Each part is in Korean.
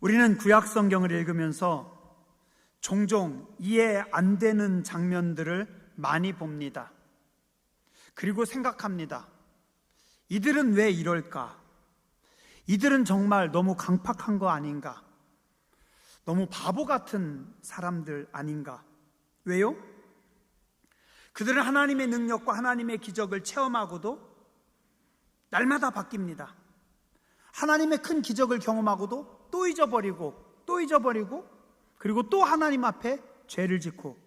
우리는 구약 성경을 읽으면서 종종 이해 안 되는 장면들을 많이 봅니다. 그리고 생각합니다. 이들은 왜 이럴까? 이들은 정말 너무 강팍한 거 아닌가? 너무 바보 같은 사람들 아닌가? 왜요? 그들은 하나님의 능력과 하나님의 기적을 체험하고도 날마다 바뀝니다. 하나님의 큰 기적을 경험하고도 또 잊어버리고 또 잊어버리고 그리고 또 하나님 앞에 죄를 짓고,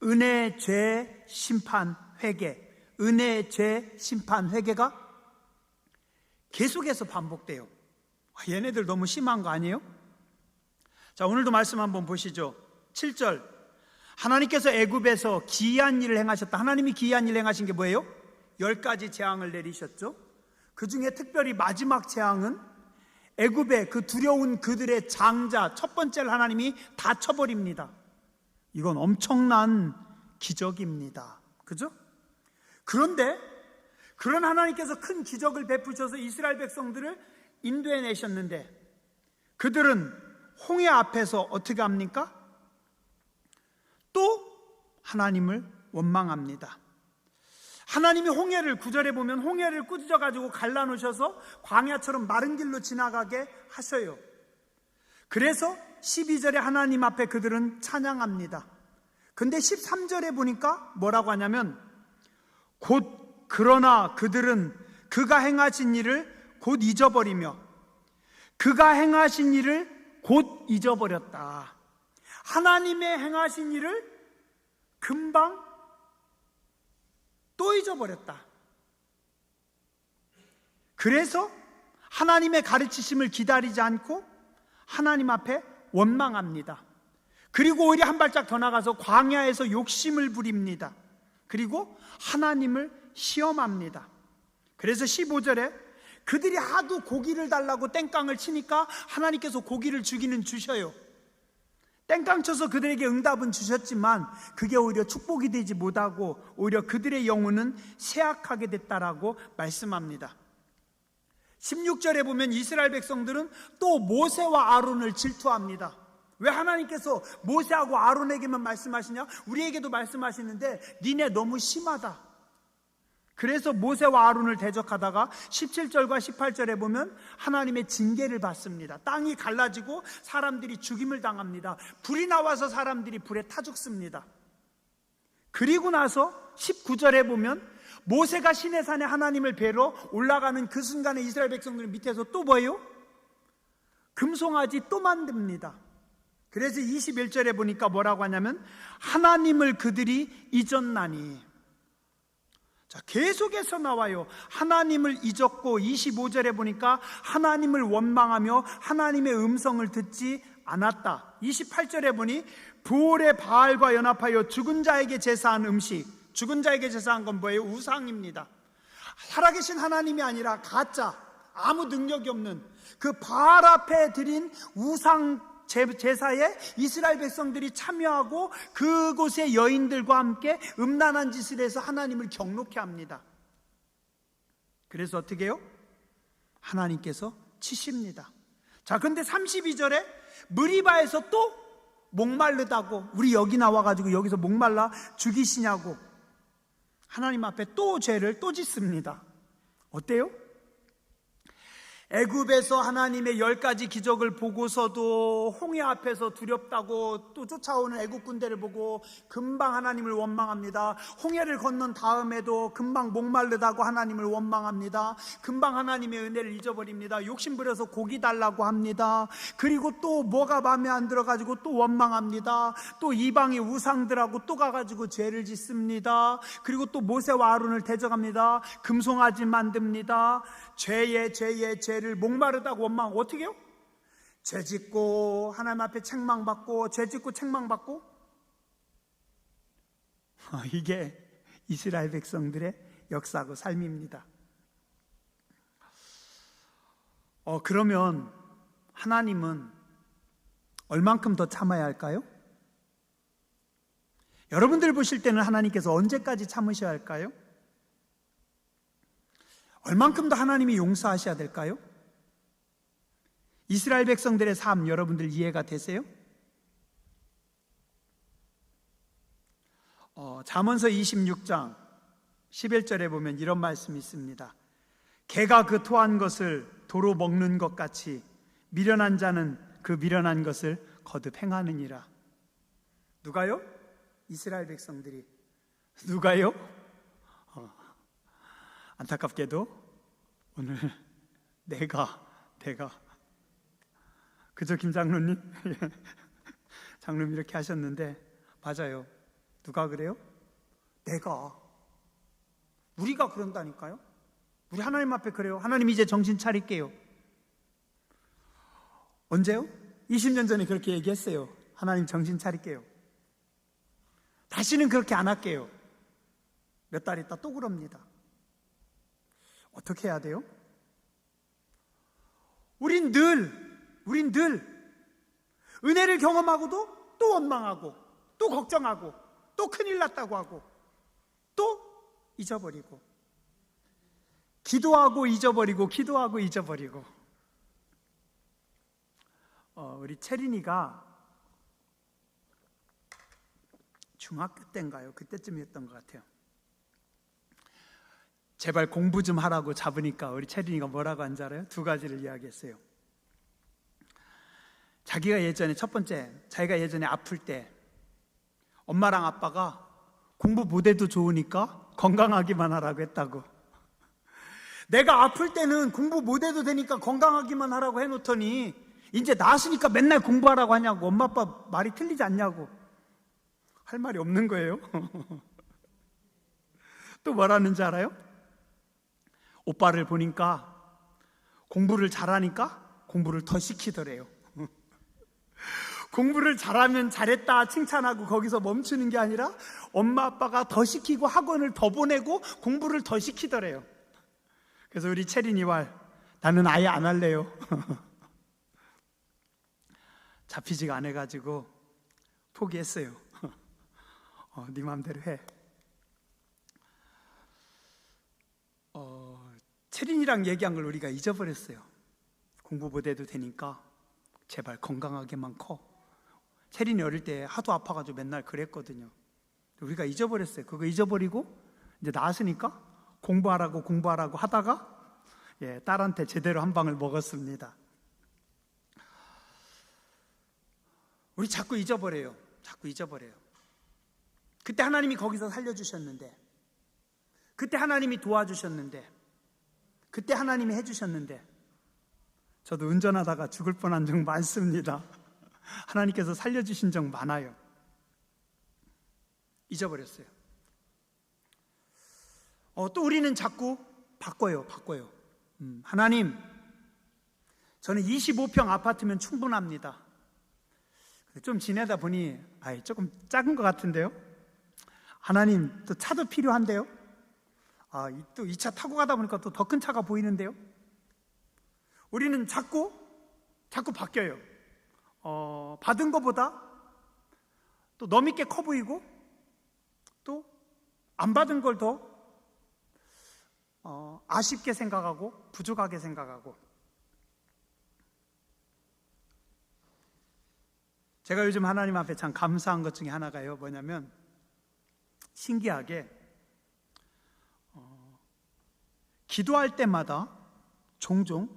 은혜, 죄, 심판, 회개, 은혜, 죄, 심판, 회개가 계속해서 반복돼요. 얘네들 너무 심한 거 아니에요? 자, 오늘도 말씀 한번 보시죠. 7절, 하나님께서 애굽에서 기이한 일을 행하셨다. 하나님이 기이한 일을 행하신 게 뭐예요? 10가지 재앙을 내리셨죠. 그 중에 특별히 마지막 재앙은 애굽의 그 두려운 그들의 장자 첫 번째를 하나님이 다 쳐버립니다. 이건 엄청난 기적입니다. 그죠? 그런데 그런 하나님께서 큰 기적을 베푸셔서 이스라엘 백성들을 인도해내셨는데 그들은 홍해 앞에서 어떻게 합니까? 또 하나님을 원망합니다. 하나님이 홍해를, 9절에 보면 홍해를 꾸짖어가지고 갈라놓으셔서 광야처럼 마른 길로 지나가게 하셔요. 그래서 12절에 하나님 앞에 그들은 찬양합니다. 근데 13절에 보니까 뭐라고 하냐면, 곧 그러나 그들은 그가 행하신 일을 곧 잊어버리며 그가 행하신 일을 곧 잊어버렸다. 하나님의 행하신 일을 금방 또 잊어버렸다. 그래서 하나님의 가르치심을 기다리지 않고 하나님 앞에 원망합니다. 그리고 오히려 한 발짝 더 나가서 광야에서 욕심을 부립니다. 그리고 하나님을 시험합니다. 그래서 15절에 그들이 하도 고기를 달라고 땡깡을 치니까 하나님께서 고기를 주셔요. 땡깡 쳐서 그들에게 응답은 주셨지만 그게 오히려 축복이 되지 못하고 오히려 그들의 영혼은 쇠약하게 됐다라고 말씀합니다. 16절에 보면 이스라엘 백성들은 또 모세와 아론을 질투합니다. 왜 하나님께서 모세하고 아론에게만 말씀하시냐? 우리에게도 말씀하시는데 니네 너무 심하다. 그래서 모세와 아론을 대적하다가 17절과 18절에 보면 하나님의 징계를 받습니다. 땅이 갈라지고 사람들이 죽임을 당합니다. 불이 나와서 사람들이 불에 타 죽습니다. 그리고 나서 19절에 보면 모세가 시내산에 하나님을 뵈러 올라가는 그 순간에 이스라엘 백성들은 밑에서 또 뭐예요? 금송아지 또 만듭니다. 그래서 21절에 보니까 뭐라고 하냐면 하나님을 그들이 잊었나니. 자, 계속해서 나와요. 하나님을 잊었고 25절에 보니까 하나님을 원망하며 하나님의 음성을 듣지 않았다. 28절에 보니 부올의 바알과 연합하여 죽은 자에게 제사한 음식. 죽은 자에게 제사한 건 뭐예요? 우상입니다. 살아계신 하나님이 아니라 가짜, 아무 능력이 없는 그 바알 앞에 드린 우상 제사에 이스라엘 백성들이 참여하고 그곳의 여인들과 함께 음란한 짓을 해서 하나님을 경록해 합니다. 그래서 어떻게 해요? 하나님께서 치십니다. 자, 근데 32절에 무리바에서 또 목마르다고, 우리 여기 나와가지고 여기서 목말라 죽이시냐고 하나님 앞에 또 죄를 또 짓습니다. 어때요? 애굽에서 하나님의 10가지 기적을 보고서도 홍해 앞에서 두렵다고 또 쫓아오는 애굽 군대를 보고 금방 하나님을 원망합니다. 홍해를 건넌 다음에도 금방 목마르다고 하나님을 원망합니다. 금방 하나님의 은혜를 잊어버립니다. 욕심부려서 고기 달라고 합니다. 그리고 또 뭐가 마음에 안 들어가지고 또 원망합니다. 또 이방의 우상들하고 또 가가지고 죄를 짓습니다. 그리고 또 모세와 아론을 대적합니다. 금송아지 만듭니다. 죄를 목마르다고 원망하고 어떻게 해요? 죄짓고 하나님 앞에 책망받고 죄짓고 책망받고. 이게 이스라엘 백성들의 역사고 삶입니다. 그러면 하나님은 얼만큼 더 참아야 할까요? 여러분들 보실 때는 하나님께서 언제까지 참으셔야 할까요? 얼만큼 더 하나님이 용서하셔야 될까요? 이스라엘 백성들의 삶 여러분들 이해가 되세요? 잠언서 26장 11절에 보면 이런 말씀이 있습니다. 개가 그 토한 것을 도로 먹는 것 같이 미련한 자는 그 미련한 것을 거듭 행하느니라. 누가요? 이스라엘 백성들이. 누가요? 안타깝게도 오늘 내가 그죠, 김 장로님? 장로님 이렇게 하셨는데 맞아요. 누가 그래요? 내가. 우리가 그런다니까요. 우리 하나님 앞에 그래요. 하나님 이제 정신 차릴게요. 언제요? 20년 전에 그렇게 얘기했어요. 하나님 정신 차릴게요. 다시는 그렇게 안 할게요. 몇 달 있다 또 그럽니다. 어떻게 해야 돼요? 우린 늘 은혜를 경험하고도 또 원망하고 또 걱정하고 또 큰일 났다고 하고 또 잊어버리고 기도하고 잊어버리고 기도하고 잊어버리고. 우리 채린이가 중학교 때인가요? 그때쯤이었던 것 같아요. 제발 공부 좀 하라고 잡으니까 우리 채린이가 뭐라고 한 줄 알아요? 두 가지를 이야기했어요. 자기가 예전에 아플 때 엄마랑 아빠가 공부 못해도 좋으니까 건강하기만 하라고 했다고. 내가 아플 때는 공부 못해도 되니까 건강하기만 하라고 해놓더니 이제 나았으니까 맨날 공부하라고 하냐고. 엄마 아빠 말이 틀리지 않냐고. 할 말이 없는 거예요. 또 뭐라는지 알아요? 오빠를 보니까 공부를 잘하니까 공부를 더 시키더래요. 공부를 잘하면 잘했다 칭찬하고 거기서 멈추는 게 아니라 엄마 아빠가 더 시키고 학원을 더 보내고 공부를 더 시키더래요. 그래서 우리 채린이와 나는 아예 안 할래요. 잡히지가 않아가지고 포기했어요. 네 맘대로 해. 채린이랑 얘기한 걸 우리가 잊어버렸어요. 공부 못해도 되니까 제발 건강하게만 커. 채린이 어릴 때 하도 아파가지고 맨날 그랬거든요. 우리가 잊어버렸어요. 그거 잊어버리고 이제 나았으니까 공부하라고 하다가 딸한테 제대로 한 방을 먹었습니다. 우리 자꾸 잊어버려요. 그때 하나님이 거기서 살려주셨는데, 그때 하나님이 도와주셨는데, 그때 하나님이 해주셨는데, 저도 운전하다가 죽을 뻔한 적 많습니다. 하나님께서 살려주신 적 많아요. 잊어버렸어요. 또 우리는 자꾸 바꿔요. 하나님, 저는 25평 아파트면 충분합니다. 좀 지내다 보니 조금 작은 것 같은데요. 하나님, 또 차도 필요한데요. 또 이 차 타고 가다 보니까 또 더 큰 차가 보이는데요. 우리는 자꾸 바뀌어요. 받은 것보다 또 너밌게 커 보이고 또 안 받은 걸 더 아쉽게 생각하고 부족하게 생각하고. 제가 요즘 하나님 앞에 참 감사한 것 중에 하나가요. 뭐냐면 신기하게 기도할 때마다 종종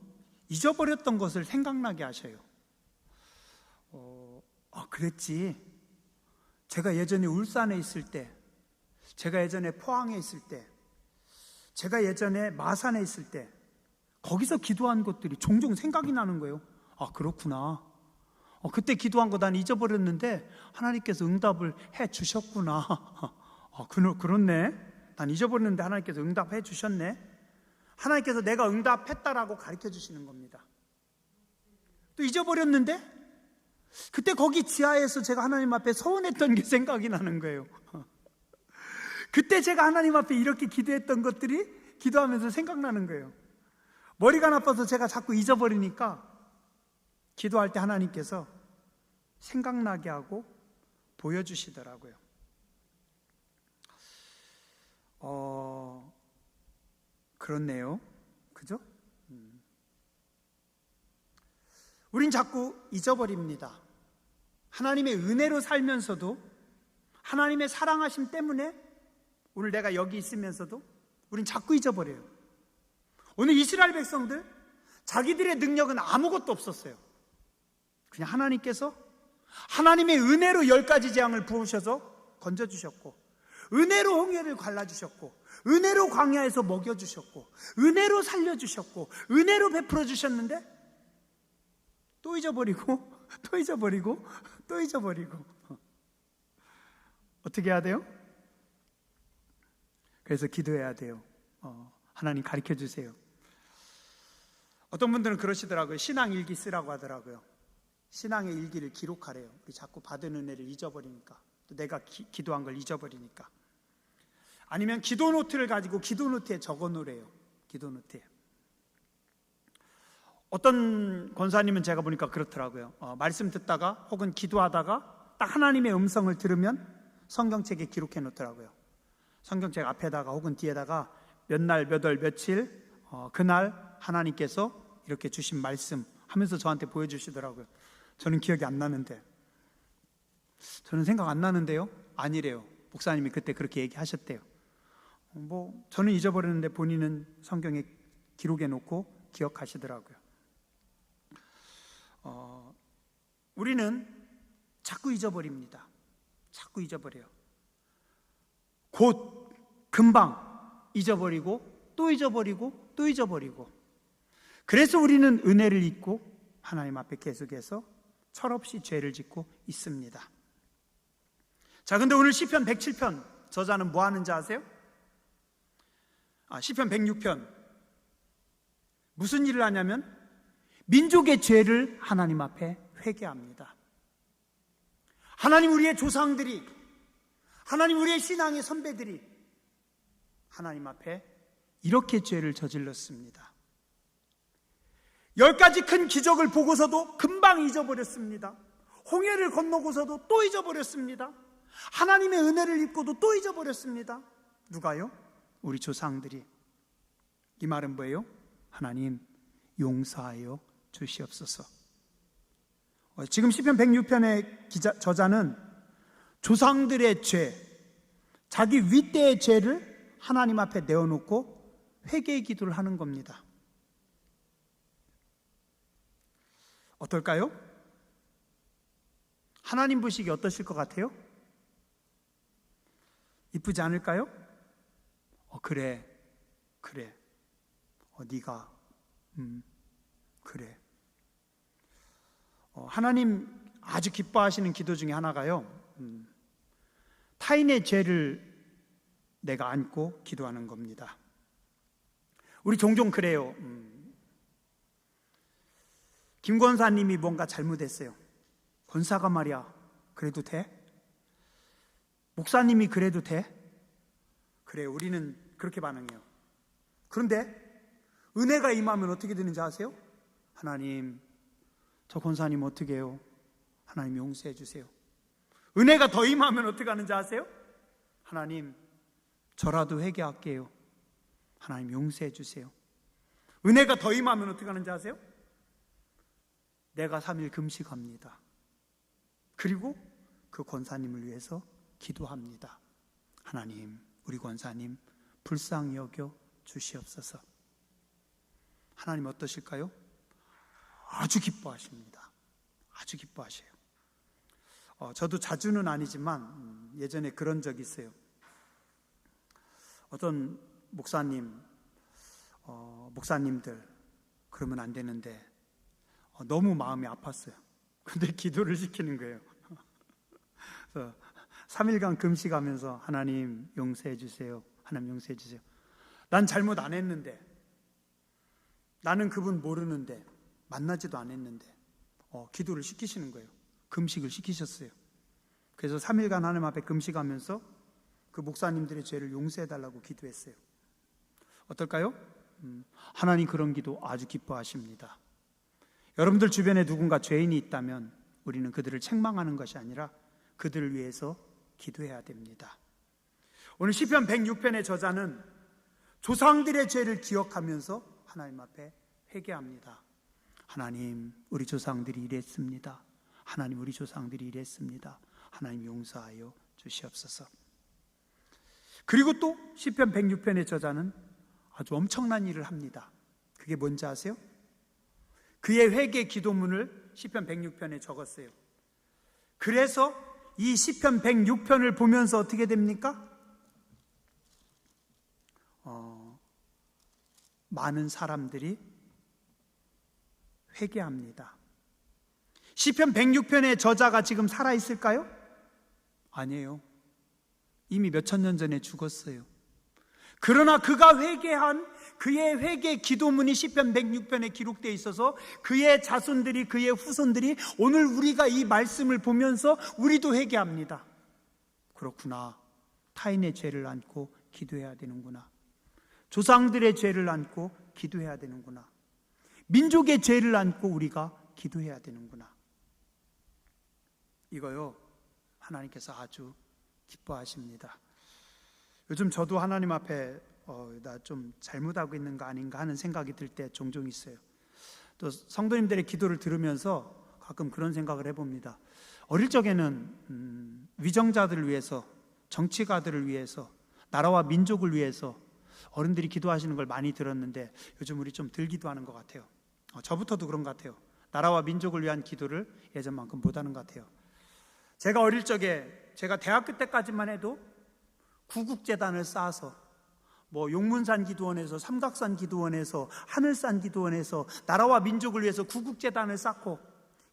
잊어버렸던 것을 생각나게 하셔요. 그랬지. 제가 예전에 울산에 있을 때, 제가 예전에 포항에 있을 때, 제가 예전에 마산에 있을 때 거기서 기도한 것들이 종종 생각이 나는 거예요. 그렇구나. 그때 기도한 거 난 잊어버렸는데 하나님께서 응답을 해 주셨구나. 그렇네. 난 잊어버렸는데 하나님께서 응답해 주셨네. 하나님께서 내가 응답했다라고 가르쳐 주시는 겁니다. 또 잊어버렸는데 그때 거기 지하에서 제가 하나님 앞에 서원했던 게 생각이 나는 거예요. 그때 제가 하나님 앞에 이렇게 기도했던 것들이 기도하면서 생각나는 거예요. 머리가 나빠서 제가 자꾸 잊어버리니까 기도할 때 하나님께서 생각나게 하고 보여주시더라고요. 그렇네요. 그죠? 우린 자꾸 잊어버립니다. 하나님의 은혜로 살면서도, 하나님의 사랑하심 때문에 오늘 내가 여기 있으면서도 우린 자꾸 잊어버려요. 오늘 이스라엘 백성들, 자기들의 능력은 아무것도 없었어요. 그냥 하나님께서 하나님의 은혜로 10가지 재앙을 부으셔서 건져주셨고, 은혜로 홍해를 갈라주셨고, 은혜로 광야에서 먹여주셨고, 은혜로 살려주셨고, 은혜로 베풀어 주셨는데 또 잊어버리고 또 잊어버리고 또 잊어버리고. 어떻게 해야 돼요? 그래서 기도해야 돼요. 하나님 가르쳐 주세요. 어떤 분들은 그러시더라고요. 신앙일기 쓰라고 하더라고요. 신앙의 일기를 기록하래요. 우리 자꾸 받은 은혜를 잊어버리니까, 또 내가 기도한 걸 잊어버리니까. 아니면 기도 노트를 가지고 기도 노트에 적어 놓으래요. 기도 노트에. 어떤 권사님은 제가 보니까 그렇더라고요. 말씀 듣다가 혹은 기도하다가 딱 하나님의 음성을 들으면 성경책에 기록해 놓더라고요. 성경책 앞에다가 혹은 뒤에다가 몇 날, 몇 월, 며칠, 그날 하나님께서 이렇게 주신 말씀 하면서 저한테 보여주시더라고요. 저는 기억이 안 나는데, 저는 생각 안 나는데요? 아니래요. 목사님이 그때 그렇게 얘기하셨대요. 저는 잊어버렸는데 본인은 성경에 기록해 놓고 기억하시더라고요. 우리는 자꾸 잊어버립니다. 자꾸 잊어버려요. 곧 금방 잊어버리고 또 잊어버리고 또 잊어버리고. 그래서 우리는 은혜를 잊고 하나님 앞에 계속해서 철없이 죄를 짓고 있습니다. 자, 근데 오늘 시편 107편 저자는 뭐 하는지 아세요? 시편 106편 무슨 일을 하냐면 민족의 죄를 하나님 앞에 회개합니다. 하나님, 우리의 조상들이, 하나님, 우리의 신앙의 선배들이 하나님 앞에 이렇게 죄를 저질렀습니다. 10가지 큰 기적을 보고서도 금방 잊어버렸습니다. 홍해를 건너고서도 또 잊어버렸습니다. 하나님의 은혜를 입고도 또 잊어버렸습니다. 누가요? 우리 조상들이. 이 말은 뭐예요? 하나님, 용서하여 주시옵소서. 지금 시편 106편의 저자는 조상들의 죄, 자기 윗대의 죄를 하나님 앞에 내어놓고 회개의 기도를 하는 겁니다. 어떨까요? 하나님 보시기 어떠실 것 같아요? 이쁘지 않을까요? 그래. 네가 그래. 하나님 아주 기뻐하시는 기도 중에 하나가요, 타인의 죄를 내가 안고 기도하는 겁니다. 우리 종종 그래요. 김 권사님이 뭔가 잘못했어요. 권사가 말이야, 그래도 돼? 목사님이 그래도 돼? 그래요. 우리는 그렇게 반응해요. 그런데 은혜가 임하면 어떻게 되는지 아세요? 하나님, 저 권사님 어떻게 해요? 하나님 용서해 주세요. 은혜가 더 임하면 어떻게 하는지 아세요? 하나님, 저라도 회개할게요. 하나님 용서해 주세요. 은혜가 더 임하면 어떻게 하는지 아세요? 내가 3일 금식합니다. 그리고 그 권사님을 위해서 기도합니다. 하나님, 우리 권사님 불쌍히 여겨 주시옵소서. 하나님 어떠실까요? 아주 기뻐하십니다. 아주 기뻐하셔요. 저도 자주는 아니지만 예전에 그런 적이 있어요. 어떤 목사님들 그러면 안 되는데 너무 마음이 아팠어요. 근데 기도를 시키는 거예요. 그래서 3일간 금식하면서 하나님 용서해 주세요. 하나님 용서해 주세요. 난 잘못 안 했는데, 나는 그분 모르는데, 만나지도 않았는데 기도를 시키시는 거예요. 금식을 시키셨어요. 그래서 3일간 하나님 앞에 금식하면서 그 목사님들의 죄를 용서해 달라고 기도했어요. 어떨까요? 하나님 그런 기도 아주 기뻐하십니다. 여러분들 주변에 누군가 죄인이 있다면 우리는 그들을 책망하는 것이 아니라 그들을 위해서 기도해야 됩니다. 오늘 시편 106편의 저자는 조상들의 죄를 기억하면서 하나님 앞에 회개합니다. 하나님, 우리 조상들이 이랬습니다. 하나님, 우리 조상들이 이랬습니다. 하나님 용서하여 주시옵소서. 그리고 또 시편 106편의 저자는 아주 엄청난 일을 합니다. 그게 뭔지 아세요? 그의 회개 기도문을 시편 106편에 적었어요. 그래서 이 시편 106편을 보면서 어떻게 됩니까? 많은 사람들이 회개합니다. 시편 106편의 저자가 지금 살아있을까요? 아니에요. 이미 몇천 년 전에 죽었어요. 그러나 그가 회개한 그의 회개 기도문이 시편 106편에 기록되어 있어서 그의 자손들이, 그의 후손들이 오늘 우리가 이 말씀을 보면서 우리도 회개합니다. 그렇구나. 타인의 죄를 안고 기도해야 되는구나. 조상들의 죄를 안고 기도해야 되는구나. 민족의 죄를 안고 우리가 기도해야 되는구나. 이거요, 하나님께서 아주 기뻐하십니다. 요즘 저도 하나님 앞에 나 좀 잘못하고 있는 거 아닌가 하는 생각이 들 때 종종 있어요. 또 성도님들의 기도를 들으면서 가끔 그런 생각을 해봅니다. 어릴 적에는 위정자들을 위해서, 정치가들을 위해서, 나라와 민족을 위해서 어른들이 기도하시는 걸 많이 들었는데 요즘 우리 좀 덜 기도하는 것 같아요. 저부터도 그런 것 같아요. 나라와 민족을 위한 기도를 예전만큼 못하는 것 같아요. 제가 어릴 적에, 제가 대학교 때까지만 해도 구국재단을 쌓아서 용문산 기도원에서, 삼각산 기도원에서, 하늘산 기도원에서 나라와 민족을 위해서 구국재단을 쌓고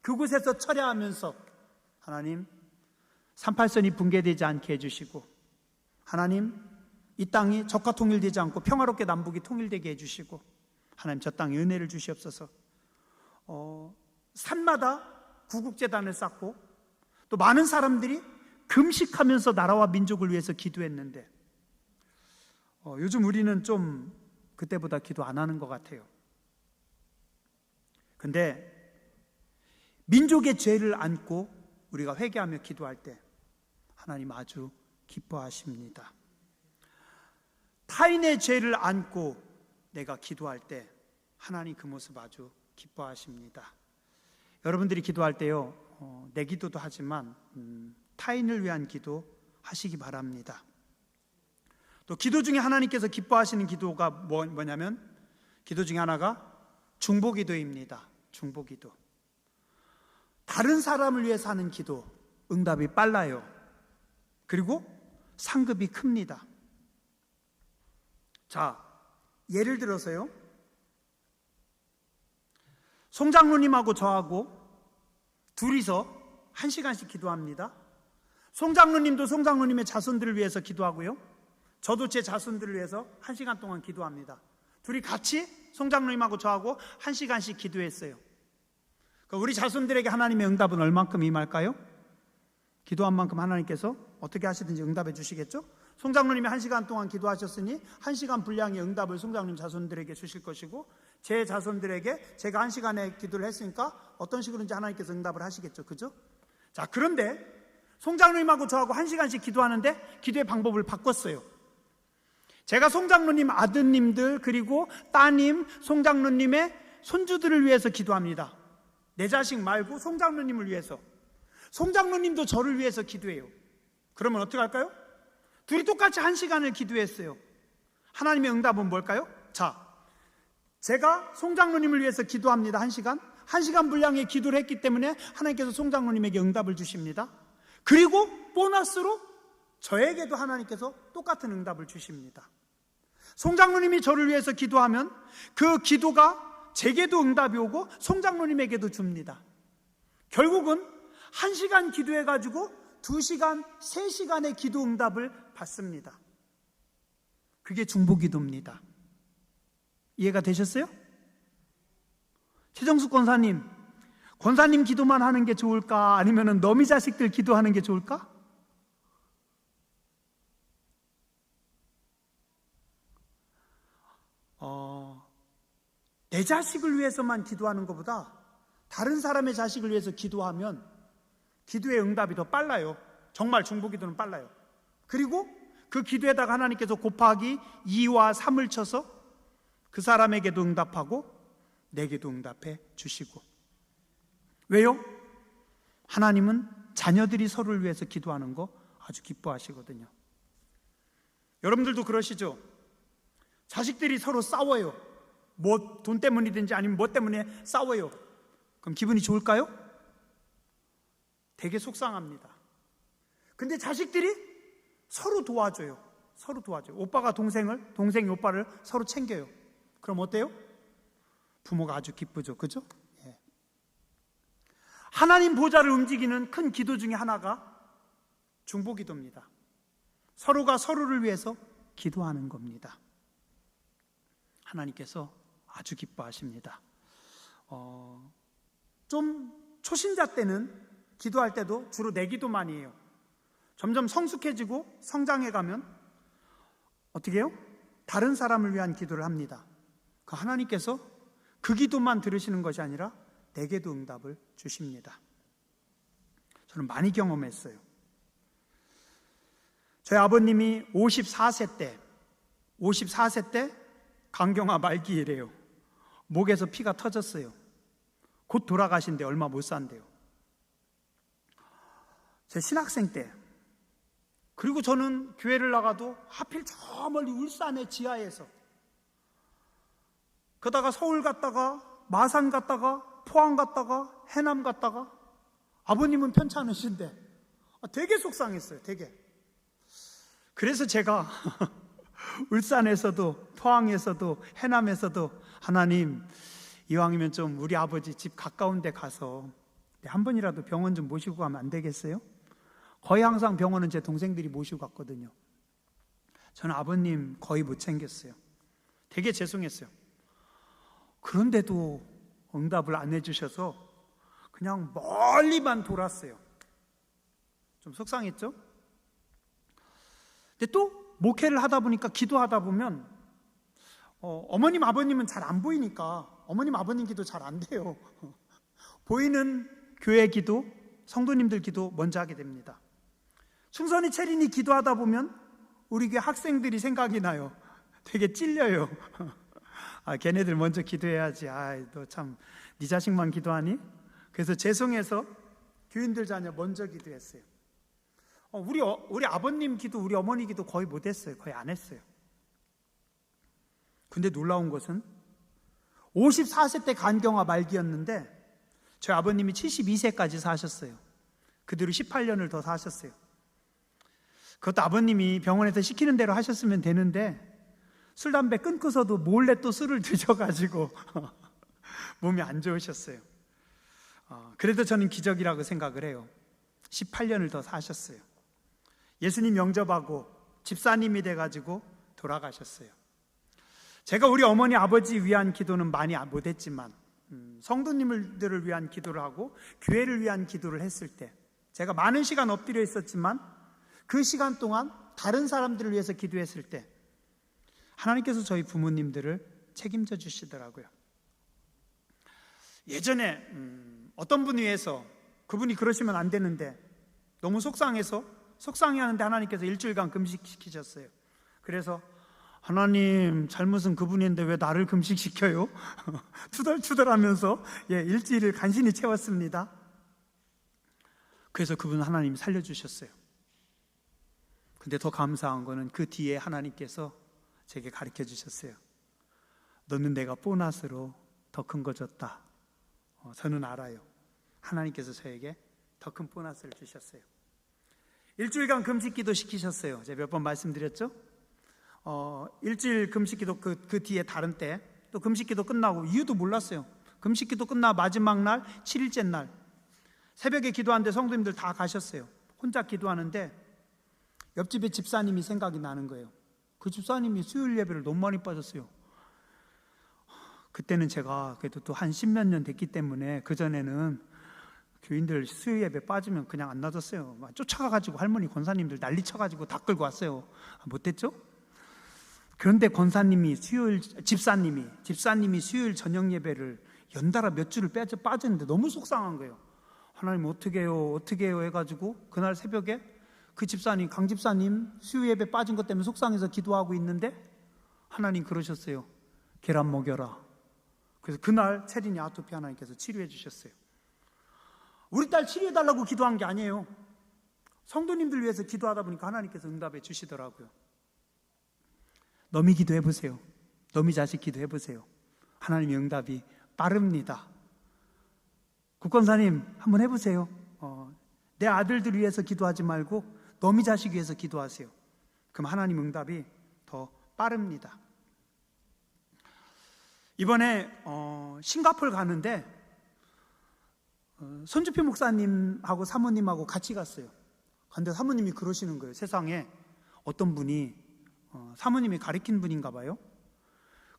그곳에서 철야하면서 하나님, 38선이 붕괴되지 않게 해주시고, 하나님, 이 땅이 적과 통일되지 않고 평화롭게 남북이 통일되게 해주시고, 하나님, 저 땅에 은혜를 주시옵소서. 산마다 구국재단을 쌓고 또 많은 사람들이 금식하면서 나라와 민족을 위해서 기도했는데 요즘 우리는 좀 그때보다 기도 안 하는 것 같아요. 근데 민족의 죄를 안고 우리가 회개하며 기도할 때 하나님 아주 기뻐하십니다. 타인의 죄를 안고 내가 기도할 때 하나님 그 모습 아주 기뻐하십니다. 여러분들이 기도할 때요, 내 기도도 하지만 타인을 위한 기도 하시기 바랍니다. 또 기도 중에 하나님께서 기뻐하시는 기도가 뭐냐면, 기도 중에 하나가 중보기도입니다. 중보기도. 다른 사람을 위해서 하는 기도, 응답이 빨라요. 그리고 상급이 큽니다. 자, 예를 들어서요, 송장로님하고 저하고 둘이서 1시간씩 기도합니다. 송장로님도 송장로님의 자손들을 위해서 기도하고요, 저도 제 자손들을 위해서 1시간 동안 기도합니다. 둘이 같이 송장로님하고 저하고 1시간씩 기도했어요. 우리 자손들에게 하나님의 응답은 얼만큼 임할까요? 기도한 만큼 하나님께서 어떻게 하시든지 응답해 주시겠죠? 송장로님이 1시간 동안 기도하셨으니 1시간 분량의 응답을 송장로님 자손들에게 주실 것이고, 제 자손들에게 제가 1시간의 기도를 했으니까 어떤 식으로든지 하나님께서 응답을 하시겠죠. 그죠? 자, 그런데 송장로님하고 저하고 1시간씩 기도하는데 기도의 방법을 바꿨어요. 제가 송장로님 아드님들, 그리고 따님, 송장로님의 손주들을 위해서 기도합니다. 내 자식 말고 송장로님을 위해서. 송장로님도 저를 위해서 기도해요. 그러면 어떻게 할까요? 둘이 똑같이 1시간을 기도했어요. 하나님의 응답은 뭘까요? 자, 제가 송장로님을 위해서 기도합니다. 1시간. 1시간 분량의 기도를 했기 때문에 하나님께서 송장로님에게 응답을 주십니다. 그리고 보너스로 저에게도 하나님께서 똑같은 응답을 주십니다. 송장로님이 저를 위해서 기도하면 그 기도가 제게도 응답이 오고 송장로님에게도 줍니다. 결국은 1시간 기도해가지고 2시간, 3시간의 기도 응답을 받습니다. 그게 중보기도입니다. 이해가 되셨어요? 최정숙 권사님, 권사님 기도만 하는 게 좋을까? 아니면 너미 자식들 기도하는 게 좋을까? 내 자식을 위해서만 기도하는 것보다 다른 사람의 자식을 위해서 기도하면 기도의 응답이 더 빨라요. 정말 중보기도는 빨라요. 그리고 그 기도에다가 하나님께서 곱하기 2와 3을 쳐서 그 사람에게도 응답하고 내게도 응답해 주시고. 왜요? 하나님은 자녀들이 서로를 위해서 기도하는 거 아주 기뻐하시거든요. 여러분들도 그러시죠? 자식들이 서로 싸워요. 뭐 돈 때문이든지 아니면 뭐 때문에 싸워요. 그럼 기분이 좋을까요? 되게 속상합니다. 근데 자식들이 서로 도와줘요. 서로 도와줘요. 오빠가 동생이 오빠를 서로 챙겨요. 그럼 어때요? 부모가 아주 기쁘죠. 그죠? 예. 하나님 보좌를 움직이는 큰 기도 중에 하나가 중보기도입니다. 서로가 서로를 위해서 기도하는 겁니다. 하나님께서 아주 기뻐하십니다. 좀 초신자 때는 기도할 때도 주로 내 기도만 해요. 점점 성숙해지고 성장해 가면 어떻게 해요? 다른 사람을 위한 기도를 합니다. 그 하나님께서 그 기도만 들으시는 것이 아니라 내게도 응답을 주십니다. 저는 많이 경험했어요. 저희 아버님이 54세 때 간경화 말기이래요. 목에서 피가 터졌어요. 곧 돌아가신데 얼마 못 산대요. 제 신학생 때, 그리고 저는 교회를 나가도 하필 저 멀리 울산의 지하에서, 그러다가 서울 갔다가 마산 갔다가 포항 갔다가 해남 갔다가, 아버님은 편찮으신데 되게 속상했어요. 되게. 그래서 제가 울산에서도 포항에서도 해남에서도 하나님, 이왕이면 좀 우리 아버지 집 가까운 데 가서 한 번이라도 병원 좀 모시고 가면 안 되겠어요? 거의 항상 병원은 제 동생들이 모시고 갔거든요. 저는 아버님 거의 못 챙겼어요. 되게 죄송했어요. 그런데도 응답을 안 해주셔서 그냥 멀리만 돌았어요. 좀 속상했죠? 근데 또 목회를 하다 보니까, 기도하다 보면 어머님 아버님은 잘 안 보이니까 어머님 아버님 기도 잘 안 돼요. 보이는 교회 기도, 성도님들 기도 먼저 하게 됩니다. 충선이 체린이 기도하다 보면 우리 교회 학생들이 생각이 나요. 되게 찔려요. 걔네들 먼저 기도해야지. 너 참 네 자식만 기도하니? 그래서 죄송해서 교인들 자녀 먼저 기도했어요. 우리 아버님 기도, 우리 어머니 기도 거의 못했어요. 거의 안 했어요. 근데 놀라운 것은 54세 때 간경화 말기였는데 저희 아버님이 72세까지 사셨어요. 그 뒤로 18년을 더 사셨어요. 그것도 아버님이 병원에서 시키는 대로 하셨으면 되는데 술, 담배 끊고서도 몰래 또 술을 드셔가지고 몸이 안 좋으셨어요. 그래도 저는 기적이라고 생각을 해요. 18년을 더 사셨어요. 예수님 영접하고 집사님이 돼가지고 돌아가셨어요. 제가 우리 어머니 아버지 위한 기도는 많이 못했지만 성도님들을 위한 기도를 하고 교회를 위한 기도를 했을 때, 제가 많은 시간 엎드려 있었지만 그 시간 동안 다른 사람들을 위해서 기도했을 때 하나님께서 저희 부모님들을 책임져 주시더라고요. 예전에 어떤 분 위해서, 그분이 그러시면 안 되는데 너무 속상해서 속상해하는데 하나님께서 일주일간 금식시키셨어요. 그래서 하나님, 잘못은 그분인데 왜 나를 금식시켜요? 투덜투덜하면서 일주일을 간신히 채웠습니다. 그래서 그분 하나님이 살려주셨어요. 근데 더 감사한 거는 그 뒤에 하나님께서 제게 가르쳐 주셨어요. 너는 내가 보너스로 더 큰 거 줬다. 저는 알아요. 하나님께서 저에게 더 큰 보너스를 주셨어요. 일주일간 금식기도 시키셨어요. 제가 몇 번 말씀드렸죠? 일주일 금식기도 그 뒤에 다른 때 또 금식기도 끝나고, 이유도 몰랐어요. 금식기도 끝나 마지막 날 7일째 날 새벽에 기도하는데 성도님들 다 가셨어요. 혼자 기도하는데 옆집에 집사님이 생각이 나는 거예요. 그 집사님이 수요일 예배를 너무 많이 빠졌어요. 그때는 제가 그래도 또 한 10몇 년 됐기 때문에 그전에는 교인들 수요 예배 빠지면 그냥 안 놔뒀어요. 막 쫓아가가지고 할머니 권사님들 난리 쳐가지고 다 끌고 왔어요. 못했죠? 그런데 집사님이 수요일 저녁 예배를 연달아 몇 주를 빠졌는데 너무 속상한 거예요. 하나님 어떻게 해요 해가지고 그날 새벽에 그 집사님, 강 집사님 수요 예배 빠진 것 때문에 속상해서 기도하고 있는데 하나님 그러셨어요. 계란 먹여라. 그래서 그날 체린이 아토피 하나님께서 치료해 주셨어요. 우리 딸 치료해달라고 기도한 게 아니에요. 성도님들 위해서 기도하다 보니까 하나님께서 응답해 주시더라고요. 너미 기도해 보세요. 너미 자식 기도해 보세요. 하나님의 응답이 빠릅니다. 국권사님 한번 해보세요. 내 아들들 위해서 기도하지 말고 너미 자식 위해서 기도하세요. 그럼 하나님 응답이 더 빠릅니다. 이번에 싱가포르 가는데 손주표 목사님하고 사모님하고 같이 갔어요. 근데 사모님이 그러시는 거예요. 세상에 어떤 분이 사모님이 가르친 분인가 봐요.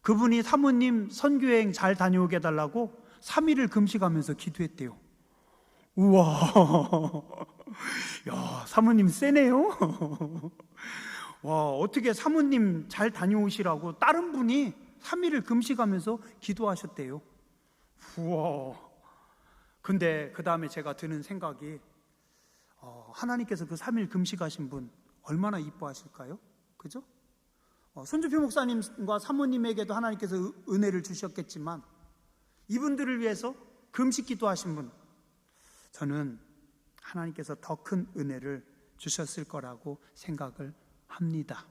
그분이 사모님 선교여행 잘 다녀오게 해달라고 3일을 금식하면서 기도했대요. 우와, 야, 사모님 세네요. 와, 어떻게 사모님 잘 다녀오시라고 다른 분이 3일을 금식하면서 기도하셨대요. 우와. 근데 그 다음에 제가 드는 생각이 하나님께서 그 3일 금식하신 분 얼마나 이뻐하실까요? 그죠? 손주표 목사님과 사모님에게도 하나님께서 은혜를 주셨겠지만 이분들을 위해서 금식 기도하신 분, 저는 하나님께서 더 큰 은혜를 주셨을 거라고 생각을 합니다.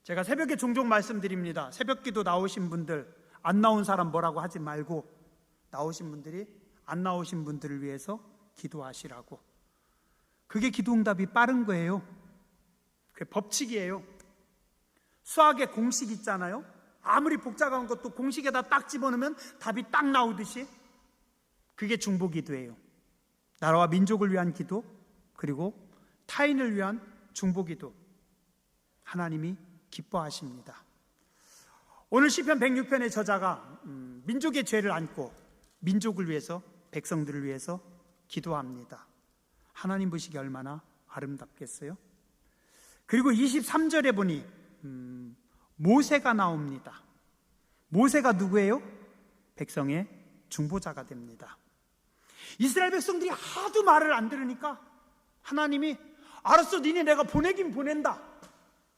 제가 새벽에 종종 말씀드립니다. 새벽 기도 나오신 분들, 안 나온 사람 뭐라고 하지 말고 나오신 분들이 안 나오신 분들을 위해서 기도하시라고. 그게 기도 응답이 빠른 거예요. 그게 법칙이에요. 수학의 공식 있잖아요. 아무리 복잡한 것도 공식에다 딱 집어넣으면 답이 딱 나오듯이 그게 중보기도예요. 나라와 민족을 위한 기도, 그리고 타인을 위한 중보기도, 하나님이 기뻐하십니다. 오늘 시편 106편의 저자가 민족의 죄를 안고 민족을 위해서, 백성들을 위해서 기도합니다. 하나님 보시기 얼마나 아름답겠어요? 그리고 23절에 보니 모세가 나옵니다. 모세가 누구예요? 백성의 중보자가 됩니다. 이스라엘 백성들이 하도 말을 안 들으니까 하나님이 알았어, 니네 내가 보내긴 보낸다.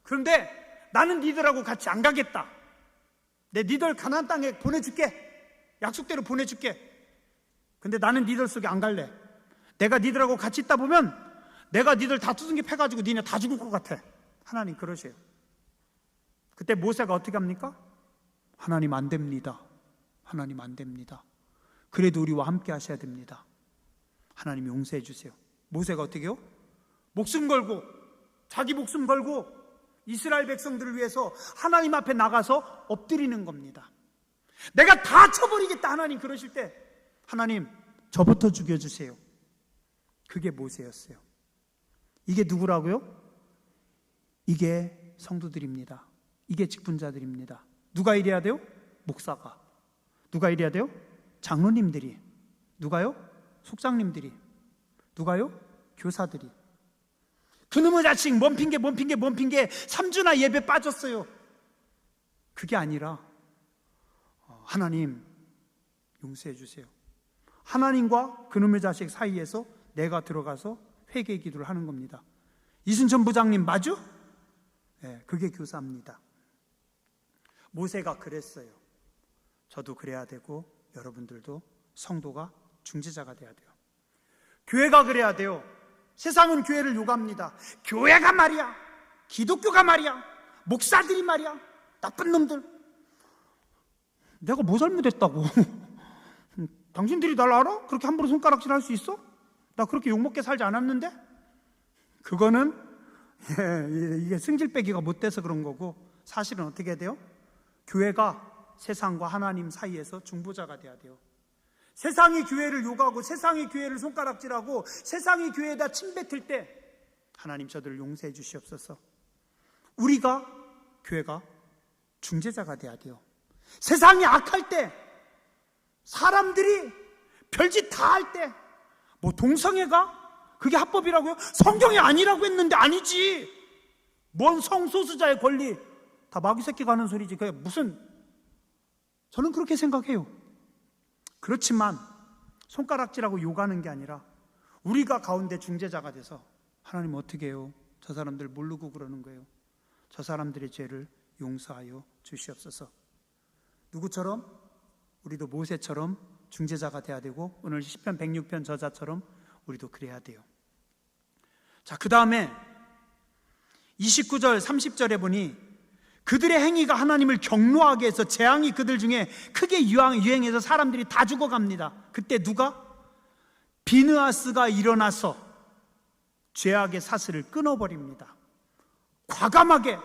그런데 나는 니들하고 같이 안 가겠다. 내 니들 가나안 땅에 보내줄게. 약속대로 보내줄게. 근데 나는 니들 속에 안 갈래. 내가 니들하고 같이 있다 보면 내가 니들 다 투둥이 패가지고 니네 다 죽을 것 같아. 하나님 그러세요. 그때 모세가 어떻게 합니까? 하나님 안 됩니다. 하나님 안 됩니다. 그래도 우리와 함께 하셔야 됩니다. 하나님 용서해 주세요. 모세가 어떻게 해요? 목숨 걸고, 자기 목숨 걸고 이스라엘 백성들을 위해서 하나님 앞에 나가서 엎드리는 겁니다. 내가 다 쳐버리겠다. 하나님 그러실 때 하나님 저부터 죽여주세요. 그게 모세였어요. 이게 누구라고요? 이게 성도들입니다. 이게 직분자들입니다. 누가 이래야 돼요? 목사가. 누가 이래야 돼요? 장로님들이. 누가요? 속장님들이. 누가요? 교사들이. 그놈의 자식 뭔 핑계 3주나 예배 빠졌어요. 그게 아니라 하나님 용서해 주세요. 하나님과 그놈의 자식 사이에서 내가 들어가서 회개 기도를 하는 겁니다. 이순천 부장님 맞죠? 네, 그게 교사입니다. 모세가 그랬어요. 저도 그래야 되고 여러분들도 성도가 중재자가 돼야 돼요. 교회가 그래야 돼요. 세상은 교회를 욕합니다. 교회가 말이야, 기독교가 말이야, 목사들이 말이야, 나쁜 놈들. 내가 뭐 잘못했다고? 당신들이 날 알아? 그렇게 함부로 손가락질 할 수 있어? 나 그렇게 욕먹게 살지 않았는데? 그거는 이게 승질 빼기가 못 돼서 그런 거고, 사실은 어떻게 해야 돼요? 교회가 세상과 하나님 사이에서 중보자가 돼야 돼요. 세상이 교회를 욕하고 세상이 교회를 손가락질하고 세상이 교회에다 침뱉을 때 하나님 저들을 용서해 주시옵소서. 우리가 교회가 중재자가 돼야 돼요. 세상이 악할 때, 사람들이 별짓 다 할 때, 뭐 동성애가 그게 합법이라고요? 성경이 아니라고 했는데 아니지. 뭔 성소수자의 권리, 다 마귀 새끼 가는 소리지. 그게 무슨, 저는 그렇게 생각해요. 그렇지만 손가락질하고 욕하는 게 아니라 우리가 가운데 중재자가 돼서 하나님 어떻게 해요? 저 사람들 모르고 그러는 거예요. 저 사람들의 죄를 용서하여 주시옵소서. 누구처럼? 우리도 모세처럼 중재자가 돼야 되고, 오늘 시편 106편 저자처럼 우리도 그래야 돼요. 자, 그 다음에 29절 30절에 보니 그들의 행위가 하나님을 경노하게 해서 재앙이 그들 중에 크게 유행해서 사람들이 다 죽어갑니다. 그때 누가? 비느하스가 일어나서 죄악의 사슬을 끊어버립니다. 과감하게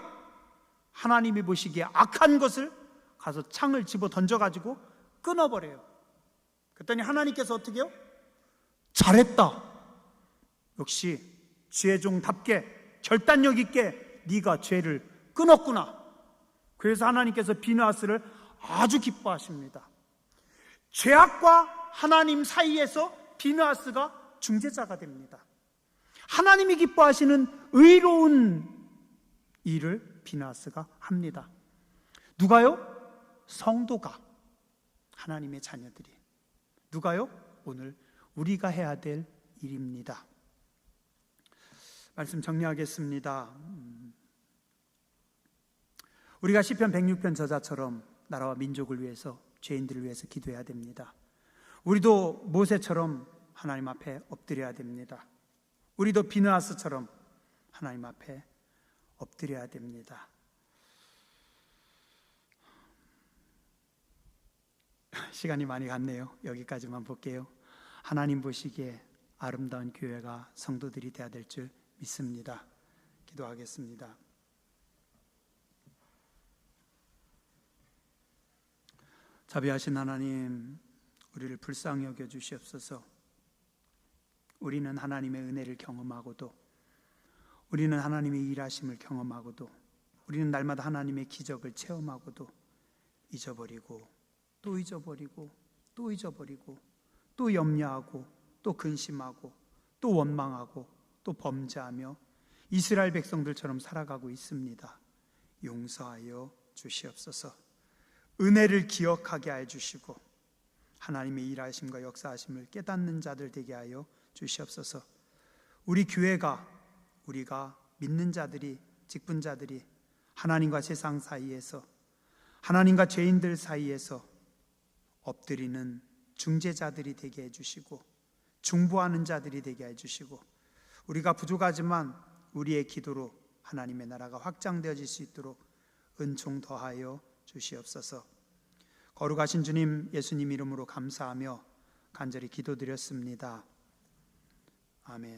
하나님이 보시기에 악한 것을 가서 창을 집어 던져가지고 끊어버려요. 그랬더니 하나님께서 어떻게 해요? 잘했다. 역시 지혜종답게 결단력 있게 네가 죄를 끊었구나. 그래서 하나님께서 비느하스를 아주 기뻐하십니다. 죄악과 하나님 사이에서 비느하스가 중재자가 됩니다. 하나님이 기뻐하시는 의로운 일을 비느하스가 합니다. 누가요? 성도가, 하나님의 자녀들이. 누가요? 오늘 우리가 해야 될 일입니다. 말씀 정리하겠습니다. 우리가 시편 106편 저자처럼 나라와 민족을 위해서, 죄인들을 위해서 기도해야 됩니다. 우리도 모세처럼 하나님 앞에 엎드려야 됩니다. 우리도 비느하스처럼 하나님 앞에 엎드려야 됩니다. 시간이 많이 갔네요. 여기까지만 볼게요. 하나님 보시기에 아름다운 교회가, 성도들이 되어야 될 줄 믿습니다. 기도하겠습니다. 자비하신 하나님, 우리를 불쌍히 여겨 주시옵소서. 우리는 하나님의 은혜를 경험하고도, 우리는 하나님의 일하심을 경험하고도, 우리는 날마다 하나님의 기적을 체험하고도 잊어버리고 또 잊어버리고 또 잊어버리고 또 염려하고 또 근심하고 또 원망하고 또 범죄하며 이스라엘 백성들처럼 살아가고 있습니다. 용서하여 주시옵소서. 은혜를 기억하게 하여 주시고 하나님의 일하심과 역사하심을 깨닫는 자들 되게 하여 주시옵소서. 우리 교회가, 우리가 믿는 자들이, 직분자들이 하나님과 세상 사이에서, 하나님과 죄인들 사이에서 엎드리는 중재자들이 되게 해주시고 중보하는 자들이 되게 해주시고, 우리가 부족하지만 우리의 기도로 하나님의 나라가 확장되어질 수 있도록 은총 더하여 주시옵소서. 거룩하신 주님, 예수님 이름으로 감사하며 간절히 기도드렸습니다. 아멘.